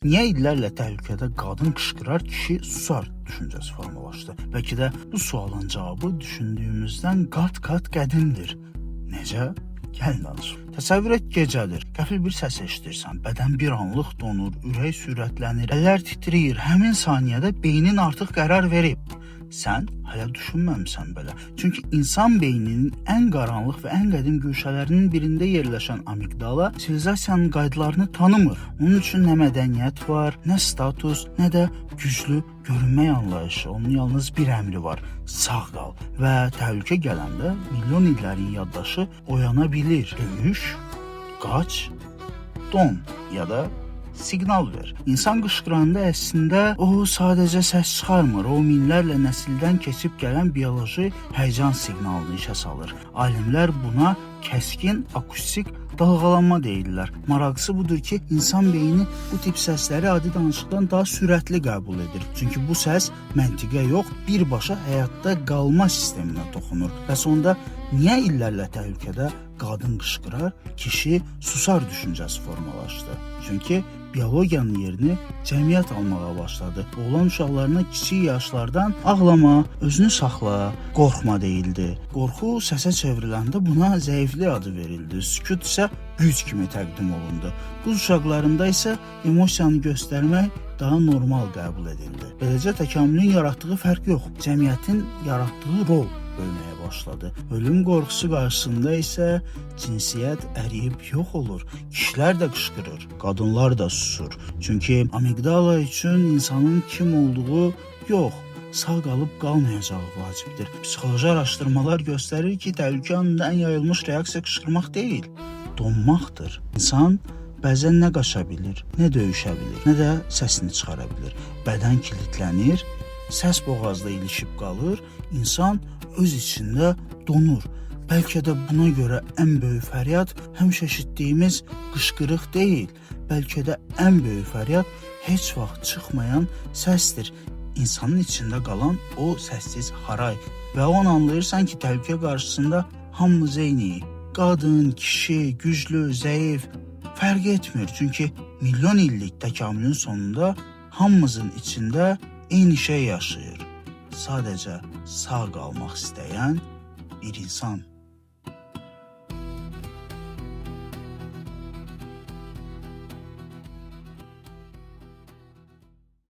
Niyə illərlə təhlükədə qadın qışqırar, kişi susar düşüncəsi formalaşdı? Bəlkə də bu sualın cavabı düşündüyümüzdən qat-qat qədimdir. Necə? Gəlin danışım. Təsəvvür et, gecədir. Qəfil bir səs eşidirsən. Bədən bir anlıq donur, ürək sürətlənir, əllər titrəyir. Həmin saniyədə beynin artıq qərar verib. Sən hələ düşünməmisən belə. Çünki insan beyninin ən qaranlıq və ən qədim güşələrinin birində yerləşən amigdala sivilizasiyanın qaydalarını tanımır. Onun üçün nə mədəniyyət var, nə status, nə də güclü görünmək anlayışı. Onun yalnız bir əmri var: sağ qal. Və təhlükə gələndə milyon illərin yaddaşı oyana bilir. Döyüş, qaç, don ya da siqnal ver. İnsan qışqıranda əslində o sadəcə səs çıxarmır, o minlərlə nəsildən keçib gələn bioloji həyəcan siqnalını işə salır. Alimlər buna kəskin akustik dalğalanma deyirlər. Maraqlısı budur ki, insan beyni bu tip səsləri adi danışıqdan daha sürətli qəbul edir. Çünki bu səs məntiqə yox, birbaşa həyatda qalma sisteminə toxunur. Bəs onda niyə illərlə təhlükədə qadın qışqırar, kişi susar düşüncəsi formalaşdı? Çünki biologiyanın yerini cəmiyyət almağa başladı. Oğlan uşaqlarına kiçik yaşlardan ağlama, özünü saxla, qorxma deyildi. Qorxu səsə çevriləndə buna zəiflik adı verildi. Sükut isə güc kimi təqdim olundu. Bu uşaqlarında isə emosiyanı göstərmək daha normal qəbul edildi. Beləcə təkamülün yaratdığı fərq yox, cəmiyyətin yaratdığı rol böyüməyə başladı. Ölüm qorxusu qarşısında isə cinsiyyət əriyib yox olur. Kişilər də qışqırır, qadınlar da susur. Çünki amigdala üçün insanın kim olduğu yox, sağ qalıb qalmayacağı vacibdir. Psixoloji araşdırmalar göstərir ki, təhlükənin ən yayılmış reaksiya qışqırmaq deyil, donmaqdır. İnsan bəzən nə qaça bilir, nə döyüşə bilir, nə də səsini çıxara bilir. Bədən kilitlənir, səs boğazda ilişib qalır, insan öz içində donur. Bəlkə də buna görə ən böyük fəryad həmişə eşitdiyimiz qışqırıq deyil, bəlkə də ən böyük fəryad heç vaxt çıxmayan səsdir. İnsanın içində qalan o səssiz haray və o an anlayırsan ki, təhlükə qarşısında hamımız eynik. Qadın, kişi, güclü, zəif fərq etmir. Çünki milyon illik təkamülün sonunda hamımızın içində eyni şey yaşayır. Sadəcə sağ qalmaq istəyən bir insan.